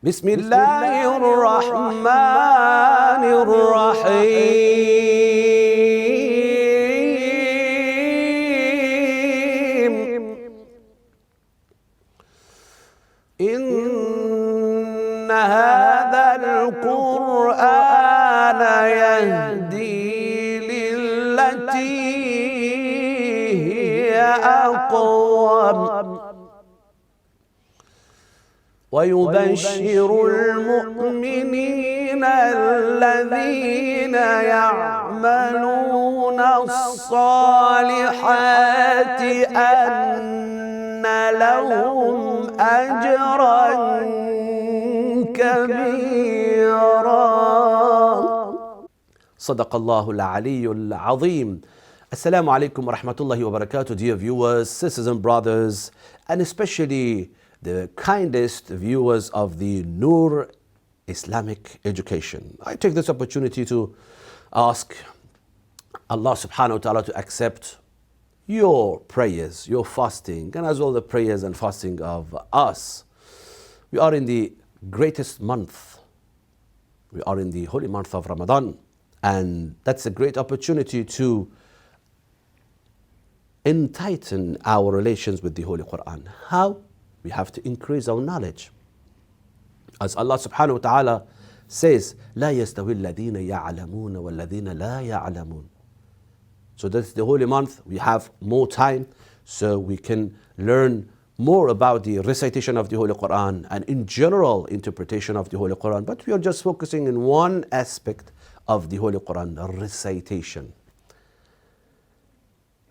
بسم الله الرحمن الرحيم إن هذا القرآن يهدي للتي هي أقوم ويبشر المؤمنين الذين يعملون الصالحات أن لهم أجرا كبيرا. صدق الله العلي العظيم. Assalamu alaikum wa rahmatullahi wa barakatuh, dear viewers, sisters and brothers, and especially the kindest viewers of the Noor Islamic Education. I take this opportunity to ask Allah subhanahu wa ta'ala to accept your prayers, your fasting, and as well the prayers and fasting of us. We are in the greatest month. We are in the holy month of Ramadan, and that's a great opportunity to entighten our relations with the Holy Quran. How? We have to increase our knowledge. As Allah subhanahu wa ta'ala says, لا يستوي الذين يعلمون والذين لا يعلمون. So that's the holy month. We have more time so we can learn more about the recitation of the Holy Quran and in general interpretation of the Holy Quran. But we are just focusing in one aspect of the Holy Quran, the recitation.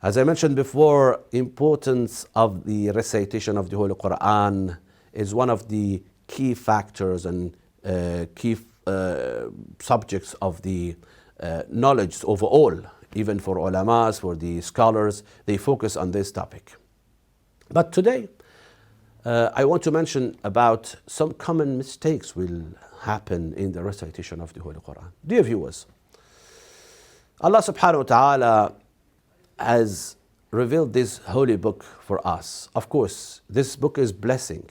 As I mentioned before, importance of the recitation of the Holy Quran is one of the key factors and key subjects of the knowledge overall. Even for ulamas, for the scholars, they focus on this topic. But today, I want to mention about some common mistakes will happen in the recitation of the Holy Quran. Dear viewers, Allah subhanahu wa ta'ala has revealed this holy book for us. Of course, this book is blessing.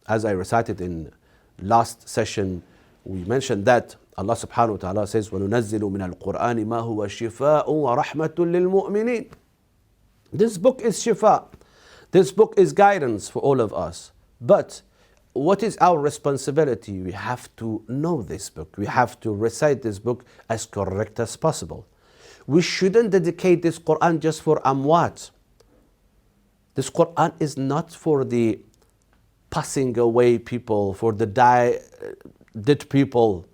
As I recited in last session, we mentioned that Allah subhanahu wa ta'ala says, وَنُنَزِّلُ مِنَ الْقُرْآنِ مَا هُوَ شِفَاءٌ وَرَحْمَةٌ لِلْمُؤْمِنِينَ. This book is shifa. This book is guidance for all of us. But what is our responsibility? We have to know this book. We have to recite this book as correct as possible. We shouldn't dedicate this Quran just for amwat. This Quran is not for the passing away people, for the dead people,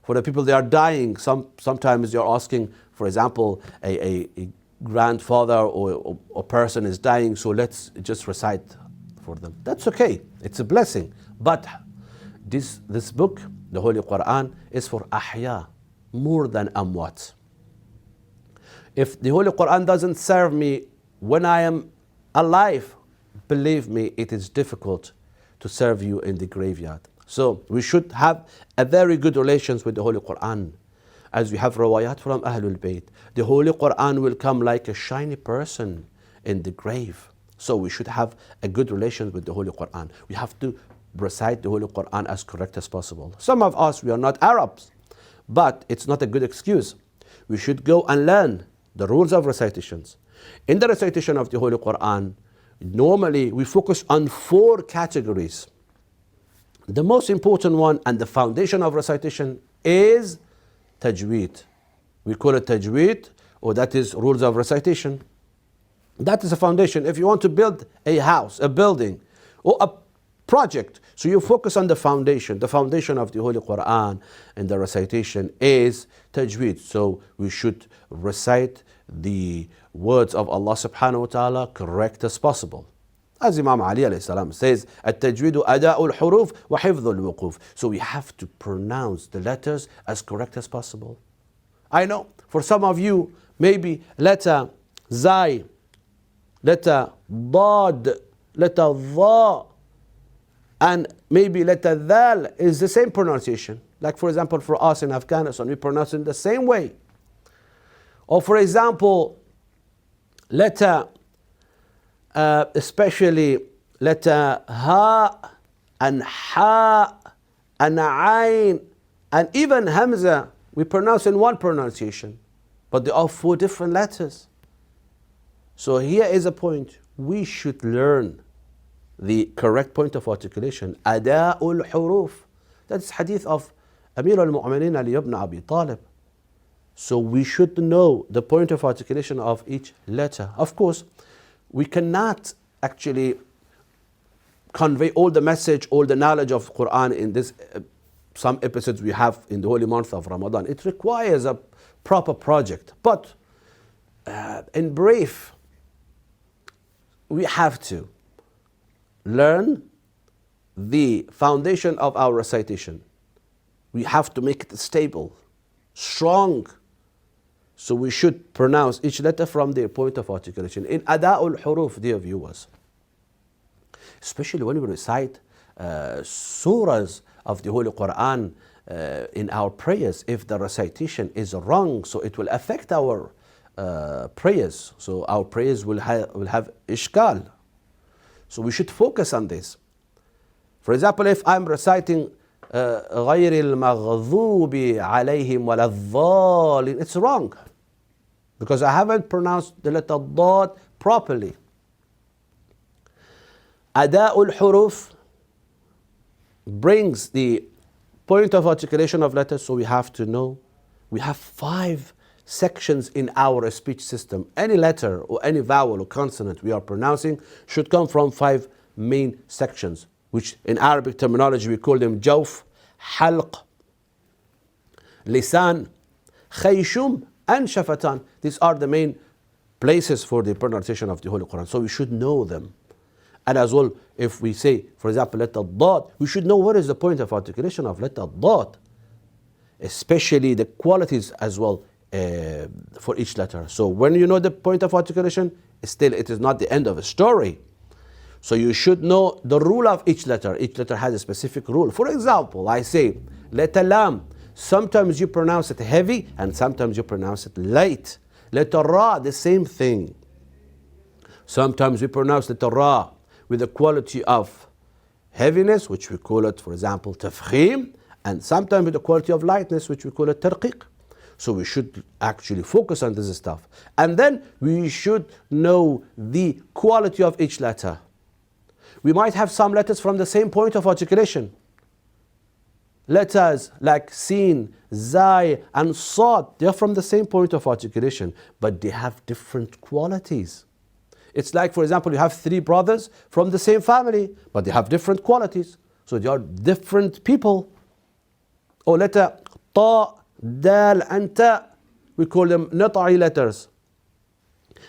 for the people that are dying. Sometimes you're asking, for example, a grandfather or a person is dying, so let's just recite for them. That's okay. It's a blessing. But this book, the Holy Quran, is for ahya, more than amwat. If the Holy Quran doesn't serve me when I am alive, believe me, it is difficult to serve you in the graveyard. So we should have a very good relations with the Holy Quran. As we have rawayat from Ahlul Bayt, the Holy Quran will come like a shiny person in the grave. So we should have a good relations with the Holy Quran. We have to recite the Holy Quran as correct as possible. Some of us, we are not Arabs, but it's not a good excuse. We should go and learn the rules of recitations. In the recitation of the Holy Quran, normally we focus on 4 categories. The most important one and the foundation of recitation is tajweed. We call it tajweed, or that is rules of recitation. That is a foundation. If you want to build a house, a building, or a project, so you focus on the foundation. The foundation of the Holy Quran and the recitation is tajweed. So we should recite the words of Allah subhanahu wa ta'ala correct as possible. As Imam Ali alayhi salam says, التجويد أداء الحروف وحفظ الوقوف. So we have to pronounce the letters as correct as possible. I know for some of you, maybe letter Zai, letter Dad, letter Dha, and maybe letter Dhal is the same pronunciation. Like for example, for us in Afghanistan, we pronounce it the same way. Or for example, letter, especially letter Ha and Ha and ayn, and even hamza, we pronounce in one pronunciation, but there are 4 different letters. So here is a point. We should learn the correct point of articulation. Ada'ul huruf. That's hadith of Amir al-Mu'minin Ali ibn Abi Talib. So we should know the point of articulation of each letter. Of course, we cannot actually convey all the message, all the knowledge of Quran in this some episodes we have in the holy month of Ramadan. It requires a proper project. But in brief, we have to learn the foundation of our recitation. We have to make it stable, strong. So we should pronounce each letter from their point of articulation. In Ada'ul Huruf, dear viewers, especially when we recite surahs of the Holy Quran in our prayers, if the recitation is wrong, so it will affect our prayers. So our prayers will have ishkal. So we should focus on this. For example, if I'm reciting غير المغضوب عليهم ولا الضالين, it's wrong because I haven't pronounced the letter ضاد properly. Ada'ul Huruf brings the point of articulation of letters, so we have to know. We have 5 sections in our speech system. Any letter or any vowel or consonant we are pronouncing should come from 5 main sections, which in Arabic terminology we call them jawf, halq, lisan, khayshum, and shafatan. These are the main places for the pronunciation of the Holy Quran. So we should know them. And as well, if we say, for example, letter dad, we should know what is the point of articulation of letter dad, especially the qualities as well for each letter. So when you know the point of articulation, still it is not the end of a story. So you should know the rule of each letter. Each letter has a specific rule. For example, I say letter lam. Sometimes you pronounce it heavy and sometimes you pronounce it light. Letter ra, the same thing. Sometimes we pronounce letter ra with the quality of heaviness, which we call it, for example, tafkhim, and sometimes with the quality of lightness, which we call it tarqiq. So we should actually focus on this stuff. And then we should know the quality of each letter. We might have some letters from the same point of articulation. Letters like sin, zai, and sad, they are from the same point of articulation, but they have different qualities. It's like, for example, you have 3 brothers from the same family, but they have different qualities. So they are different people. Or letter ta, dal, and ta, we call them nata'i letters.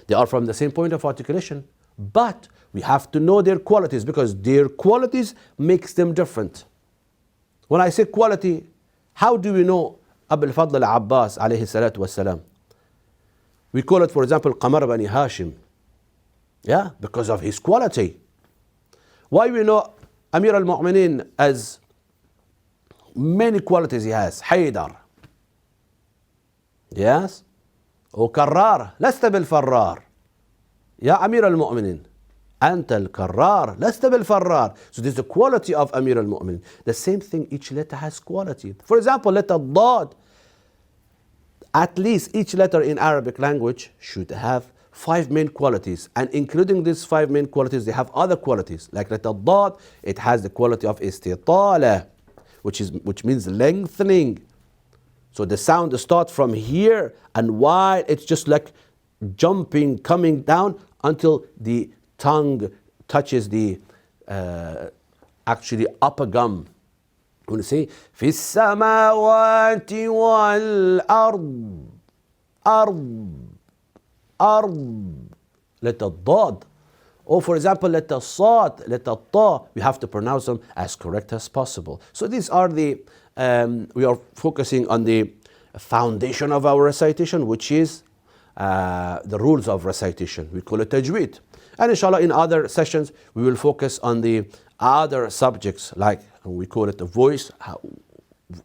They are from the same point of articulation, but we have to know their qualities because their qualities makes them different. When I say quality, how do we know Abu al-Fadl al-Abbas alayhi salatu wassalam? We call it, for example, Qamar bani Hashim. Yeah, because of his quality. Why we know Amir al-Mu'minin as many qualities he has. Haydar. Yes. وكرار لست بالفرار. يا أمير المؤمنين أنت الكرار لست بالفرار. So this is the quality of Amir al-Mu'minin. The same thing, each letter has quality. For example, letter ضاد. At least each letter in Arabic language should have 5 main qualities, and including these 5 main qualities, they have other qualities. Like letter ضاد, it has the quality of istitala, which means lengthening. So the sound starts from here, and while it's just like jumping, coming down until the tongue touches the actually upper gum. When you say في السماوات والأرض أرض, letter ضاد. Or for example, letter صاد, letter طا, we have to pronounce them as correct as possible. So these are the, we are focusing on the foundation of our recitation, which is the rules of recitation. We call it tajweed. And inshallah, in other sessions, we will focus on the other subjects, like we call it the voice.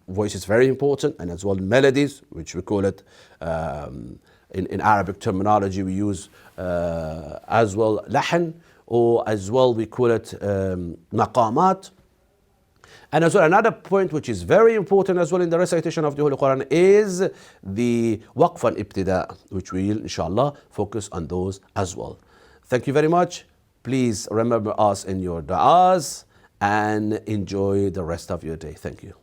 Voice is very important, and as well melodies, which we call it, in Arabic terminology, we use as well lahan, or as well we call it maqamat. And as well, another point which is very important as well in the recitation of the Holy Quran is the waqf and ibtida, which we will, inshallah, focus on those as well. Thank you very much. Please remember us in your du'as and enjoy the rest of your day. Thank you.